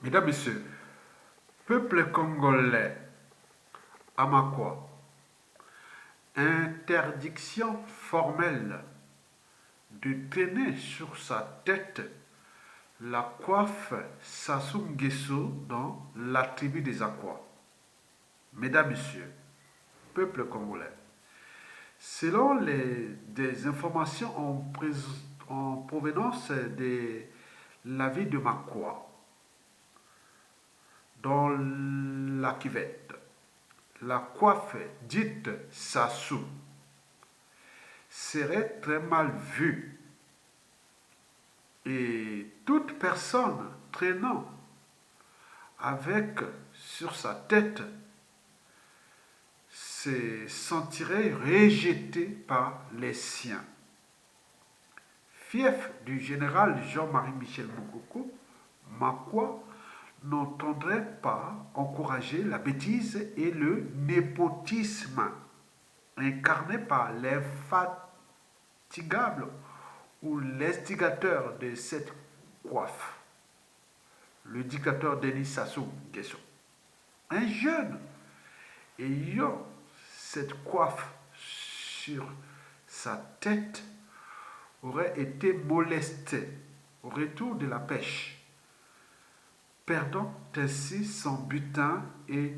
Mesdames, Messieurs, peuple congolais, Amakwa, interdiction formelle de traîner sur sa tête la coiffe Sassou Nguesso dans la tribu des Akwa. Mesdames, Messieurs, peuple congolais, selon des informations en provenance de la ville de Makwa, dans la Kivette, la coiffe dite Sassou serait très mal vue et toute personne traînant avec sur sa tête se sentirait rejetée par les siens. Fief du général Jean-Marie Michel Mokoko, Makwa n'entendrait pas encourager la bêtise et le népotisme incarné par l'infatigable ou l'instigateur de cette coiffe, le dictateur Denis Sassou Nguesso. Un jeune ayant cette coiffe sur sa tête aurait été molesté au retour de la pêche, perdant ainsi son butin et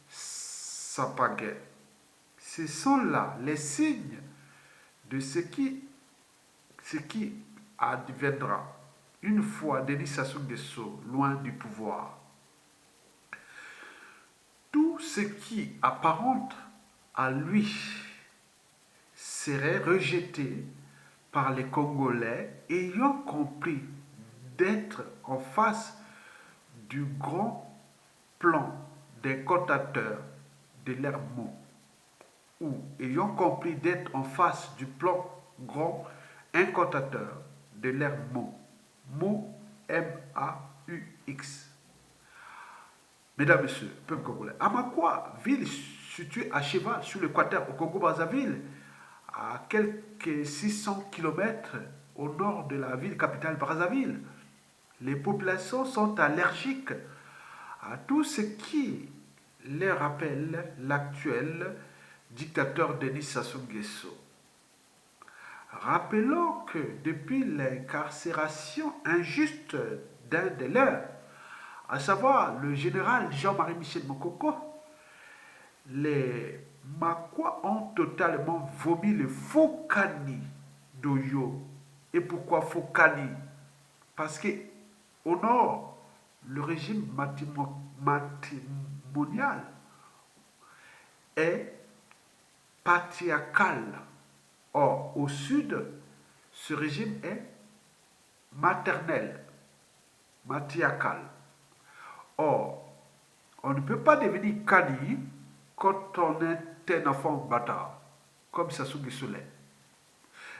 sa pagaie. Ce sont là les signes de ce qui adviendra une fois Denis Sassou Nguesso loin du pouvoir. Tout ce qui apparente à lui serait rejeté par les Congolais ayant compris d'être en face du grand plan des cantateurs de leurs mots, ou ayant compris d'être en face du plan grand incantateur de leurs mots, mots M-A-U-X. Mesdames, Messieurs, peuple congolais, Amakwa, ville située à cheval sur l'équateur au Congo-Brazzaville, à quelques 600 km au nord de la ville capitale Brazzaville, les populations sont allergiques à tout ce qui les rappelle l'actuel dictateur Denis Sassou Nguesso. Rappelons que depuis l'incarcération injuste d'un des leurs, à savoir le général Jean-Marie Michel Mokoko, les Makwa ont totalement vomi le Fokani d'Oyo. Et pourquoi Fokani? Parce que au nord, le régime matrimonial est patriarcal. Or, au sud, ce régime est maternel, matriarcal. Or, on ne peut pas devenir Kani quand on est un enfant bâtard, comme Sassou Nguesso l'est.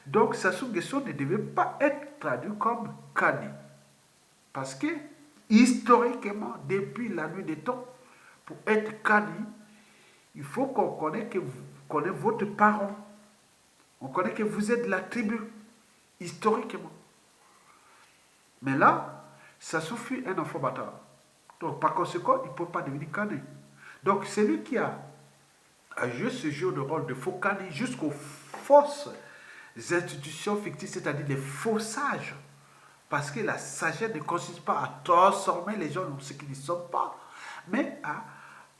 Donc, Sassou Nguesso ne devait pas être traduit comme Kani. Parce que, historiquement, depuis la nuit des temps, pour être Kani, il faut qu'on connaisse votre parent. On connaît que vous êtes de la tribu, historiquement. Mais là, ça suffit un enfant bâtard. Donc, par conséquent, il ne peut pas devenir Kani. Donc, c'est lui qui a joué ce jeu de rôle de faux Kani jusqu'aux fausses institutions fictives, c'est-à-dire les faux sages. Parce que la sagesse ne consiste pas à transformer les gens en ce qu'ils ne sont pas, mais à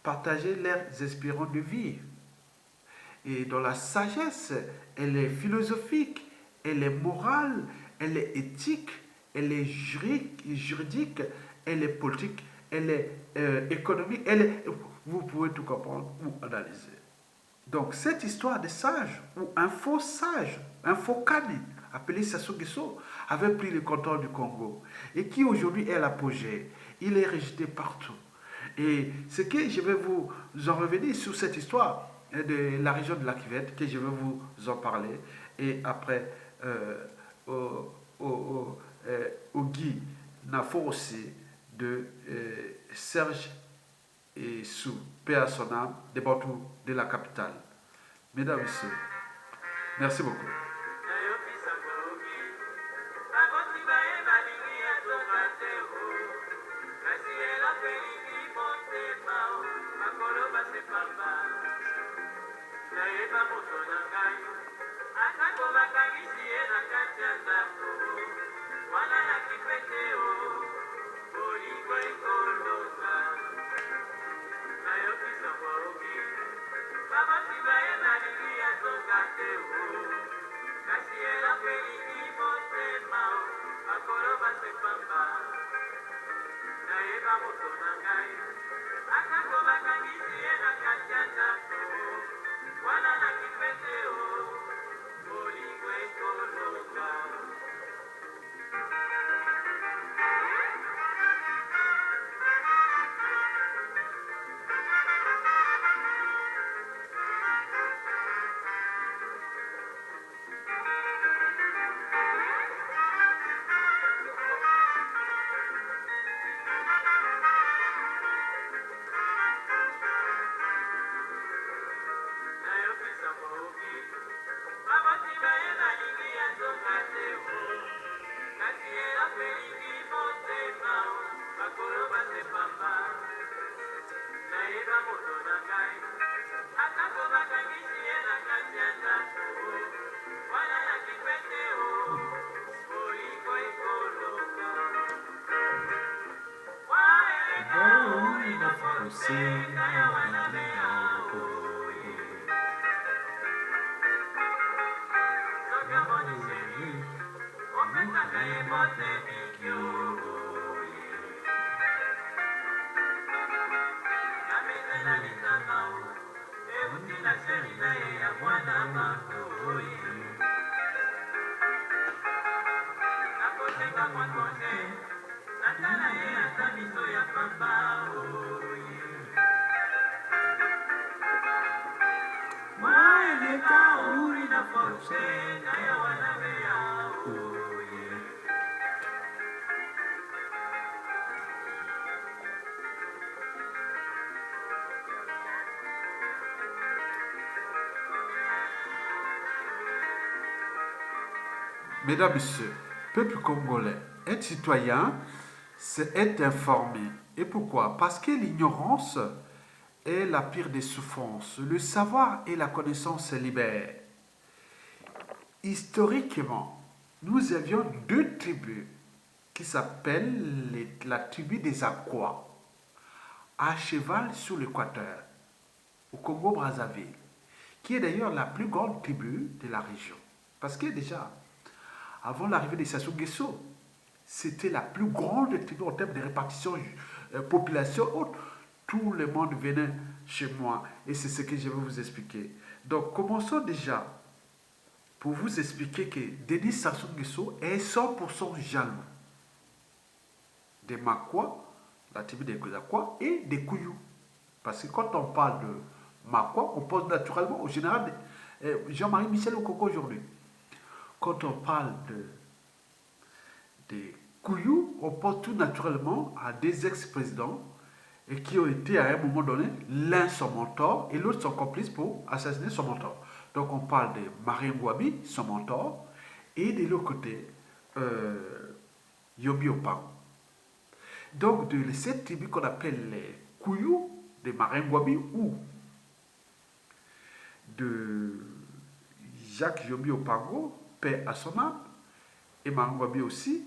partager leurs espérances de vie. Et dans la sagesse, elle est philosophique, elle est morale, elle est éthique, elle est juridique, elle est politique, elle est économique, vous pouvez tout comprendre ou analyser. Donc cette histoire de sage, ou un faux sage, un faux Kani, appelé Sassou Nguesso, avait pris le contrôle du Congo et qui aujourd'hui est à l'apogée. Il est rejeté partout. Et ce que je vais vous en revenir sur cette histoire de la région de la Kivette, que je vais vous en parler, et après au Guy Nafo aussi de Serge et sous paix à son âme, des Bantous de la capitale. Mesdames et messieurs, merci beaucoup. Mesdames et messieurs, peuple congolais, être citoyen, c'est être informé. Et pourquoi? Parce que l'ignorance est la pire des souffrances. Le savoir et la connaissance libèrent. Historiquement, nous avions deux tribus qui s'appellent la tribu des Aquas, à cheval sur l'équateur, au Congo-Brazzaville. qui est d'ailleurs la plus grande tribu de la région. Parce que déjà, avant l'arrivée des Sassou Nguesso, c'était la plus grande tribu en termes de répartition population haute. Tout le monde venait chez moi et c'est ce que je vais vous expliquer. Donc, commençons déjà pour vous expliquer que Denis Sassou Nguesso est 100% jaloux des Makwa, la tribu des Kozakwa et des Kouyou. Parce que quand on parle de Makwa, on pense naturellement au général Jean-Marie Michel Okoko aujourd'hui. Quand on parle des Kouyou, on pense tout naturellement à des ex-présidents et qui ont été à un moment donné l'un son mentor et l'autre son complice pour assassiner son mentor. Donc on parle de Marien Ngouabi, son mentor, et de l'autre côté, Yobi Opang. Donc de cette tribu qu'on appelle les Kouyou, de Marien Ngouabi ou de Jacques Yobi Opango, paix à son âme, et Marien Ngouabi aussi,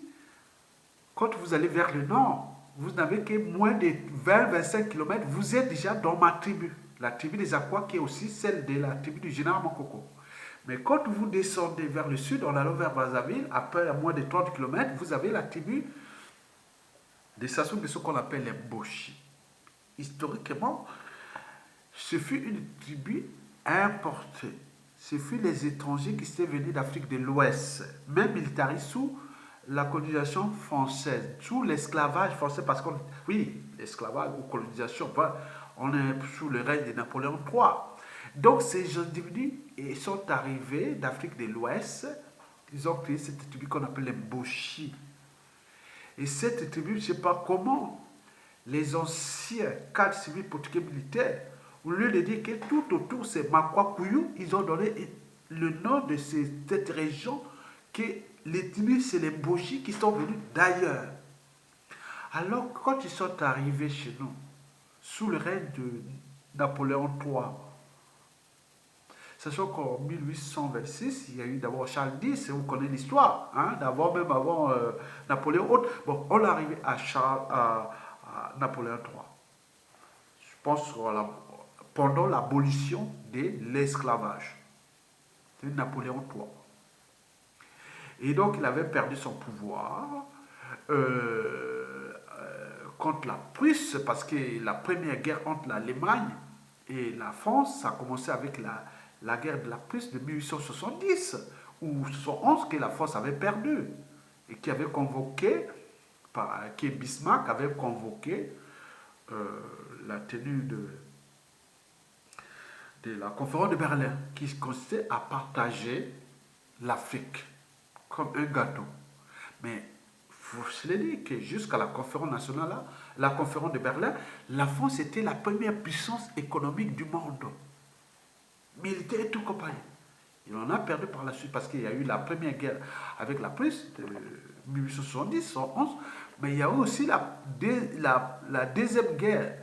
quand vous allez vers le nord, vous n'avez que moins de 20-25 km, vous êtes déjà dans ma tribu. La tribu des Aquas qui est aussi celle de la tribu du général Mokoko. Mais quand vous descendez vers le sud, en allant vers Brazzaville, après à moins de 30 km, vous avez la tribu des Sassou Nguesso qu'on appelle les Boshi. Historiquement, ce fut une tribu importée. Ce fut les étrangers qui étaient venus d'Afrique de l'Ouest, même militarisés sous la colonisation française, sous l'esclavage français, parce qu'on, oui, l'esclavage ou colonisation, on est sous le règne de Napoléon III. Donc ces individus sont arrivés d'Afrique de l'Ouest, ils ont créé cette tribu qu'on appelle les Boshi. Et cette tribu, je ne sais pas comment, les anciens cadres civils portugais militaires, au lieu de dire que tout autour c'est Makwa Kouyou, ils ont donné le nom de cette région que les tribus, c'est les Boshi qui sont venus d'ailleurs. Alors, quand ils sont arrivés chez nous, sous le règne de Napoléon III, sachant qu'en 1826, il y a eu d'abord Charles X, vous connaissez l'histoire, hein, d'abord même avant Napoléon autre. Bon, on est arrivé à Napoléon III. Je pense pendant l'abolition de l'esclavage. C'est Napoléon III. Et donc, il avait perdu son pouvoir contre la Prusse, parce que la première guerre entre l'Allemagne et la France, ça a commencé avec la guerre de la Prusse de 1870, ou 71, que la France avait perdu, et qui avait convoqué, que Bismarck avait convoqué la tenue de la conférence de Berlin, qui consistait à partager l'Afrique comme un gâteau. Mais je l'ai dit que jusqu'à la conférence nationale, la conférence de Berlin, la France était la première puissance économique du monde. Militaire et tout compagnie. Il en a perdu par la suite parce qu'il y a eu la première guerre avec la Prusse de 1870, 111, mais il y a eu aussi la deuxième guerre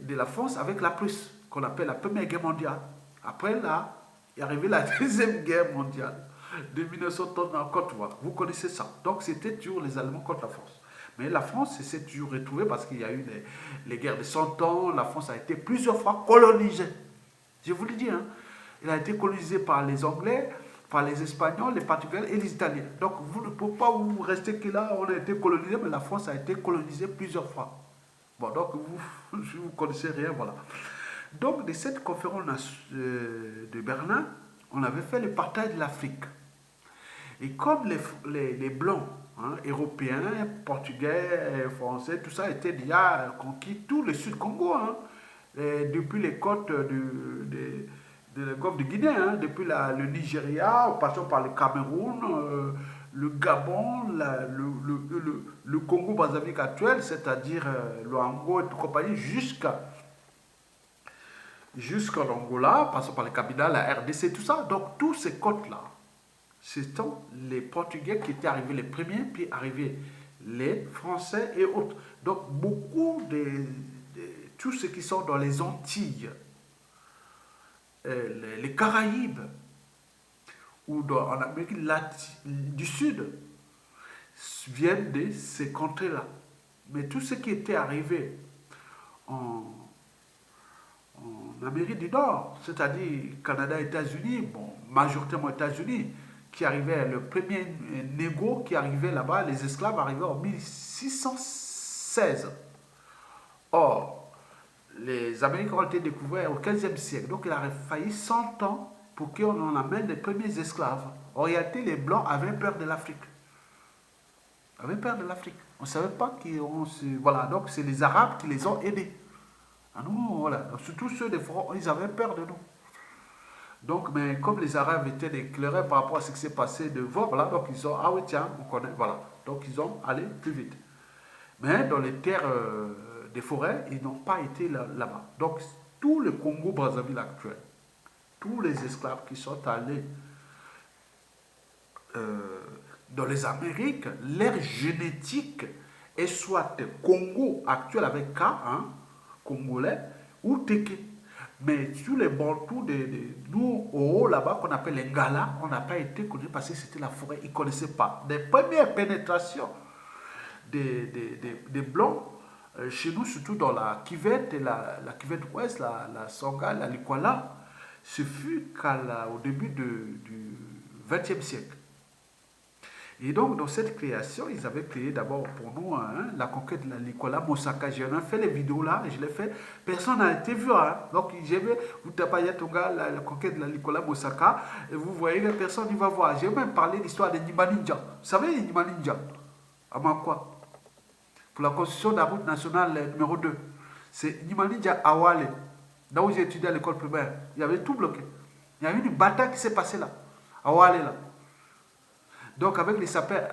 de la France avec la Prusse, qu'on appelle la première guerre mondiale. Après là, est arrivée la deuxième guerre mondiale de 1930 en Côte d'Ivoire. Vous connaissez ça. Donc c'était toujours les Allemands contre la France. Mais la France s'est toujours retrouvée parce qu'il y a eu les guerres de 100 ans. La France a été plusieurs fois colonisée. Je vous le dis, hein. Elle a été colonisée par les Anglais, par les Espagnols, les Portugais et les Italiens. Donc vous ne pouvez pas vous rester que là, on a été colonisé, mais la France a été colonisée plusieurs fois. Bon, donc vous ne connaissez rien, voilà. Donc de cette conférence de Berlin, on avait fait le partage de l'Afrique. Et comme les Blancs, hein, européens, portugais, français, tout ça était déjà conquis, tout le Sud-Congo, hein, depuis les côtes de le golfe de Guinée, hein, depuis le Nigeria, en passant par le Cameroun, le Gabon, le Congo-Brazzaville actuel, c'est-à-dire le Angola et tout compagnie, jusqu'à l'Angola, passant par le Cabinda, la RDC, tout ça. Donc, tous ces côtes-là, ce sont les Portugais qui étaient arrivés les premiers, puis arrivés les Français et autres. Donc, beaucoup de tous ceux qui sont dans les Antilles, les Caraïbes, ou en Amérique du Sud, viennent de ces contrées-là. Mais tous ceux qui étaient arrivés en en Amérique du Nord, c'est-à-dire Canada, États-Unis, bon, majoritairement États-Unis, qui arrivait, le premier négo qui arrivait là-bas, les esclaves arrivaient en 1616. Or, les Américains ont été découverts au 15e siècle, donc il a fallu 100 ans pour qu'on en amène les premiers esclaves. En réalité, les Blancs avaient peur de l'Afrique. Avaient peur de l'Afrique. On ne savait pas qu'ils ont... Voilà, donc c'est les Arabes qui les ont aidés. Ah non, voilà. Donc, surtout ceux des Francs, ils avaient peur de nous. Donc, mais comme les Arabes étaient éclairés par rapport à ce qui s'est passé devant, voilà, donc ils ont, ah oui, tiens, on connaît, voilà. Donc ils ont allé plus vite. Mais dans les terres des forêts, ils n'ont pas été là-bas. Donc, tout le Congo-Brazzaville actuel, tous les esclaves qui sont allés dans les Amériques, leur génétique est soit Congo actuel avec K, hein, congolais, ou Teke. Mais sur les bantous, nous, au haut là-bas, qu'on appelle les Ngala, on n'a pas été connus parce que c'était la forêt, ils ne connaissaient pas. Les premières pénétrations des Blancs, chez nous, surtout dans la cuvette, et la cuvette ouest, la Sangha, la Likwala, ce fut au début du XXe siècle. Et donc, dans cette création, ils avaient créé d'abord pour nous la conquête de la Nicolas Mosaka. J'ai fait les vidéos là, et je l'ai fait. Personne n'a été vu. Hein. Donc, j'ai vu, vous tapez Yatonga, la conquête de la Nicolas Mosaka, et vous voyez que personne n'y va voir. J'ai même parlé de l'histoire des Nima Ninja. Vous savez, les Nima Ninja, à quoi pour la construction de la route nationale numéro 2. C'est Nima Ninja Awale, là où j'ai étudié à l'école primaire. Il y avait tout bloqué. Il y a eu une bataille qui s'est passée là, à Awale là. Donc avec les sapeurs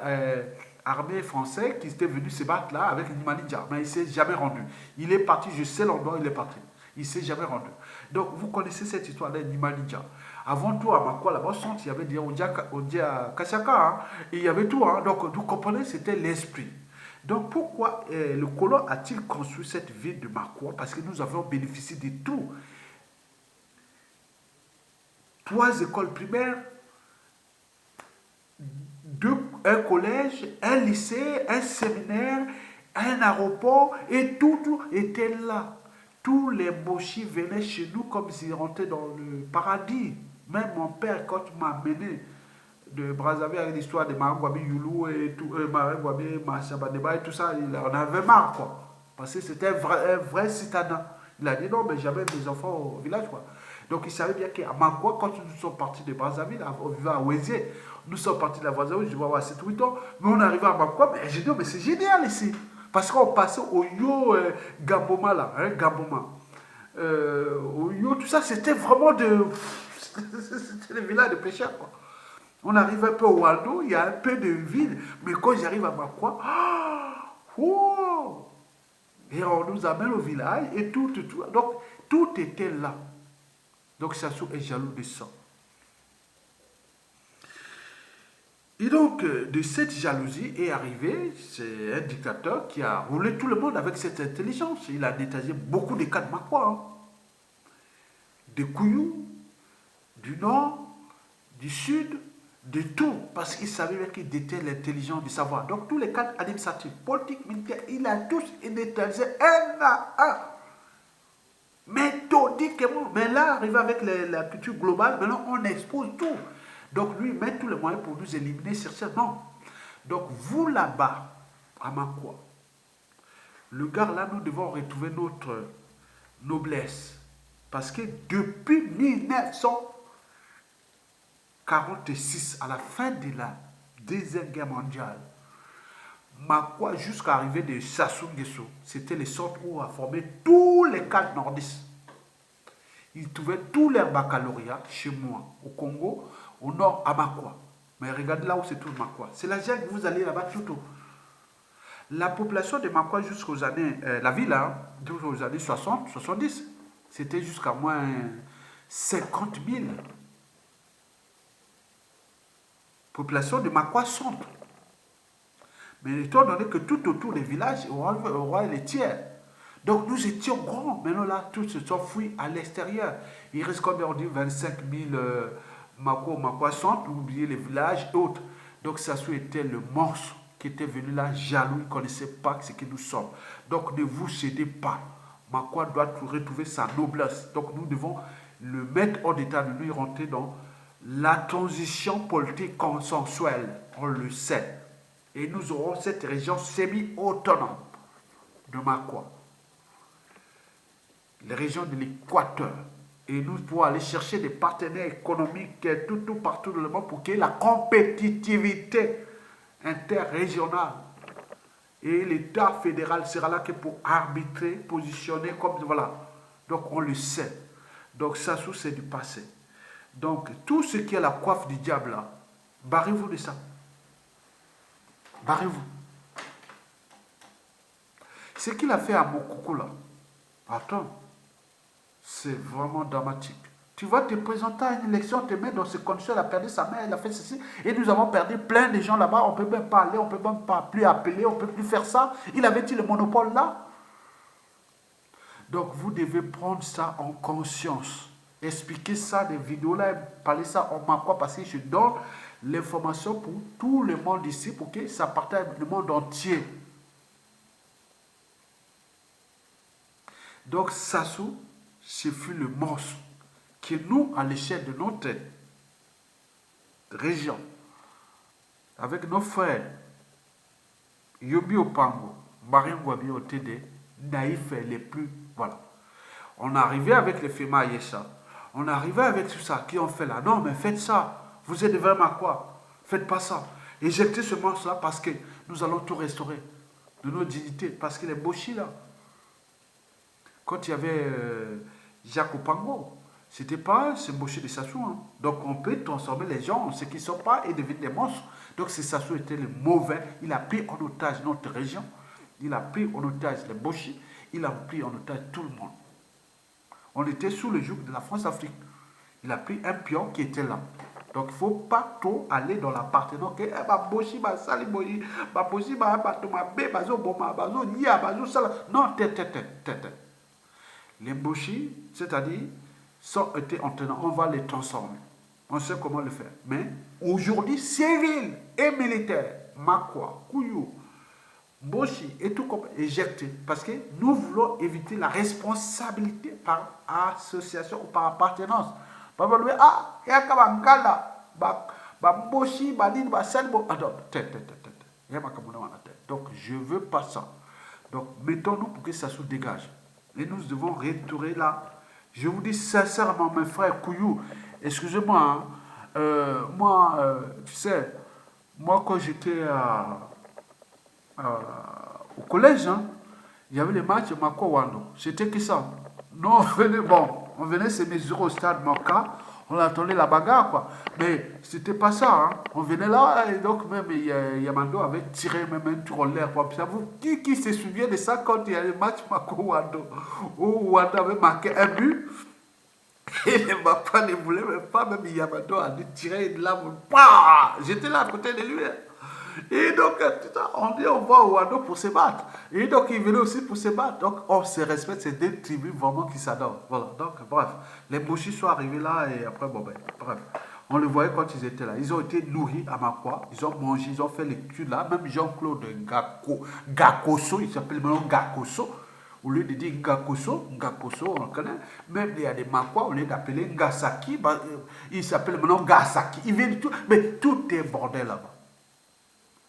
armés français qui étaient venus se battre là avec Nima Ninja, mais il ne s'est jamais rendu. Il est parti, je sais l'endroit où il est parti. Il ne s'est jamais rendu. Donc vous connaissez cette histoire de Nima Ninja. Avant tout, à Makwa, là-bas, il y avait des Odia Kachaka, hein, et il y avait tout. Hein, donc vous comprenez, c'était l'esprit. Donc pourquoi le colon a-t-il construit cette ville de Makwa? Parce que nous avons bénéficié de tout. 3 écoles primaires, un collège, un lycée, un séminaire, un aéroport, et tout était là. Tous les mochis venaient chez nous comme s'ils rentraient dans le paradis. Même mon père, quand il m'a amené de Brazzaville avec l'histoire de Marangwabi Youlou et tout, Marangwabi Machabadeba et tout ça, on avait marre, quoi. Parce que c'était un vrai citadin. Il a dit non, mais j'avais des enfants au village, quoi. Donc il savait bien qu'à Makwa, quand nous sommes partis de Brazzaville, on vivait à Ouézié, nous sommes partis de la Brazzaville, je vais avoir 7-8 ans, mais on arrivait à Makwa, mais j'ai dit, mais c'est génial ici. Parce qu'on passait au Yo Gamboma là, hein, Gamboma. Au Yo, tout ça, c'était vraiment c'était le village de pêcheurs, quoi. On arrive un peu au Waldo, il y a un peu de ville, mais quand j'arrive à Makwa, oh, et on nous amène au village, et tout. Donc, tout était là. Donc Sassou est jaloux de ça. Et donc, de cette jalousie est arrivé, c'est un dictateur qui a roulé tout le monde avec cette intelligence. Il a détaillé beaucoup de cas de Makwa. Hein. Des Kouyou, du Nord, du Sud, de tout. Parce qu'il savait qu'il détient l'intelligence du savoir. Donc, tous les cadres administratifs, politiques, militaires, il a tous détaillé un à un. Méthodiquement. Mais là, arrivé avec la culture globale, maintenant on expose tout. Donc lui, il met tous les moyens pour nous éliminer certainement. Donc vous là-bas, à Makwa, le gars là, nous devons retrouver notre noblesse. Parce que depuis 1946, à la fin de la Deuxième Guerre mondiale, Makwa jusqu'à l'arrivée de Sassou Nguesso, c'était le centre où on a formé tous les cadres nordistes. Ils trouvaient tous leurs baccalauréats chez moi, au Congo, au nord, à Makwa. Mais regardez là où se trouve Makwa. C'est la jungle, vous allez là-bas tout. La population de Makwa jusqu'aux années, la ville, hein, jusqu'aux années 60, 70, c'était jusqu'à moins 50 000. Population de Makwa centre. Mais étant donné que tout autour des villages, on aura les tiers. Donc nous étions grands. Maintenant là, tous se sont fuis à l'extérieur. Il reste combien? On dit 25 000 Makwa centre, oubliez les villages et autres. Donc Sassou était le monstre qui était venu là, jaloux, il ne connaissait pas ce que nous sommes. Donc ne vous cédez pas. Makwa doit retrouver sa noblesse. Donc nous devons le mettre hors d'état de nuire, rentrer dans la transition politique consensuelle. On le sait. Et nous aurons cette région semi-autonome de Makwa. Les régions de l'Équateur. Et nous pouvons aller chercher des partenaires économiques tout partout dans le monde pour qu'il y ait la compétitivité interrégionale. Et l'État fédéral sera là que pour arbitrer, positionner comme... Voilà. Donc on le sait. Donc Sassou, c'est du passé. Donc tout ce qui est la coiffe du diable là, barrez-vous de ça. Barrez-vous. Ce qu'il a fait à Mokoko là, attends, c'est vraiment dramatique. Tu vas te présenter à une élection, te mettre dans ces conditions, elle a perdu sa mère, elle a fait ceci, et nous avons perdu plein de gens là-bas, on ne peut même pas aller, on ne peut même pas plus appeler, on ne peut plus faire ça. Il avait-il le monopole là? Donc vous devez prendre ça en conscience. Expliquer ça, des vidéos là, parler ça en Makwa, parce que je donne l'information pour tout le monde ici, pour que ça partage le monde entier. Donc Sassou, ce fut le monstre que nous, à l'échelle de notre région, avec nos frères, Yobi Opango, Maringwabi Otede, naïfs les plus, voilà. On arrivait avec les Fema Yesha, on arrivait avec tout ça, qui ont fait là, non mais faites ça, vous êtes vraiment quoi, faites pas ça. Éjectez ce monstre-là parce que nous allons tout restaurer de nos dignités, parce qu'il est Boshi là. Quand il y avait Jacques Opango, c'était pas ce Boshi de Sassou. Hein. Donc on peut transformer les gens, ceux qui ne sont pas, et devenir des monstres. Donc ce Sassou était le mauvais. Il a pris en otage notre région. Il a pris en otage les Boshi. Il a pris en otage tout le monde. On était sous le joug de la France-Afrique. Il a pris un pion qui était là. Donc il ne faut pas trop aller dans l'appartenance que Boshi, Sali Boyi, Boshi, Tomabé, Bazo Boma, Bazo Nia, Bazo Sala. Non, tête. Les Boshi, c'est-à-dire, sont été entraînants, on va les transformer. On sait comment le faire. Mais aujourd'hui, civil et militaire, Makwa, Kouyou, Boshi et tout comme éjecté. Parce que nous voulons éviter la responsabilité par association ou par appartenance. Il y a Kabangala, Boshi, Badin, Baselbo. Donc, je ne veux pas ça. Donc, mettons-nous pour que ça se dégage. Et nous devons restaurer là. Je vous dis sincèrement, mes frères Kouyou, excusez-moi, tu sais, moi quand j'étais au collège, hein, il y avait les matchs Makwa Wando. C'était qui ça? Non, on venait se mesurer au stade Maka, on attendait la bagarre, quoi. Mais c'était pas ça, hein. On venait là, et donc même Yamando avait tiré même un tour en l'air. Qui se souvient de ça quand il y a le match Mako-Wando, où Wando avait marqué un but, et les Makwa ne voulaient même pas, même Yamando a dû tirer une lame. J'étais là à côté de lui. Et donc, on dit on va au Wando pour se battre. Et donc, il venait aussi pour se battre. Donc, on se respecte, c'est deux tribus vraiment qui s'adorent. Voilà, donc, bref. Les Boshi sont arrivés là et après, bref. On le voyait quand ils étaient là. Ils ont été nourris à Makwa. Ils ont mangé, ils ont fait l'étude là. Même Jean-Claude Gakoso, il s'appelle maintenant Gakoso. Au lieu de dire Ngakoso, on connaît. Même il y a des Makwa, au lieu d'appeler Ngasaki, il s'appelle maintenant Gasaki. Ils viennent tout, mais tout est bordel là-bas.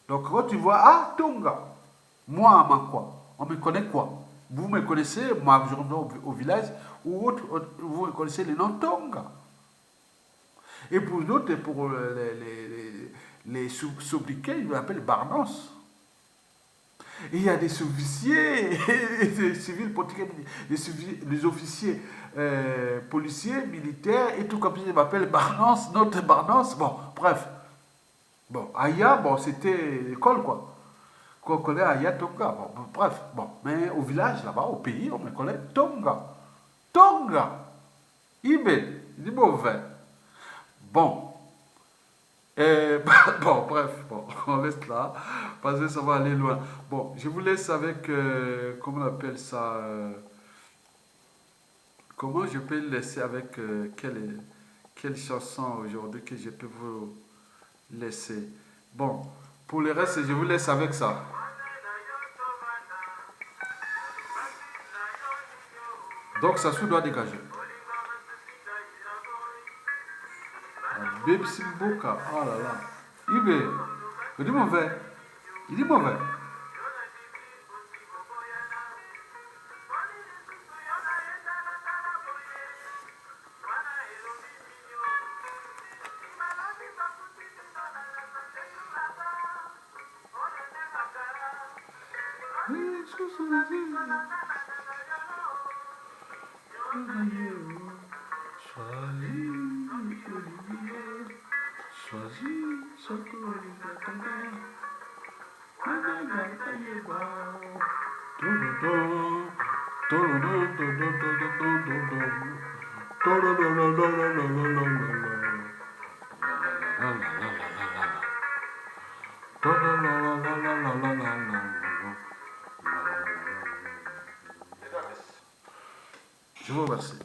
Donc quand tu vois, Tonga, moi à Makwa, on me connaît quoi? Vous me connaissez, moi je rentre au village, ou autre, vous me connaissez le nom Tonga. Et pour d'autres, pour les sobriquets, ils m'appellent Barnos. Et il y a des officiers, des civils politiques, des officiers policiers, militaires, et tout comme ça, ils m'appellent Barnos, notre Barnos, bon, bref. Bon, Aya, c'était l'école, quoi. Qu'on connaît Aya Tonga. Bref, mais au village, là-bas, au pays, on me connaît Tonga. Ibe, du mauvais. Bon. Bref, on reste là, parce que ça va aller loin. Bon, je vous laisse avec, comment on appelle ça, comment je peux le laisser avec quelle chanson aujourd'hui que je peux vous laisser. Bon, pour le reste, je vous laisse avec ça. Donc Sassou doit dégager. Babe Simboka, oh là là. Il dit mauvais. Il dit mauvais. Je vous remercie.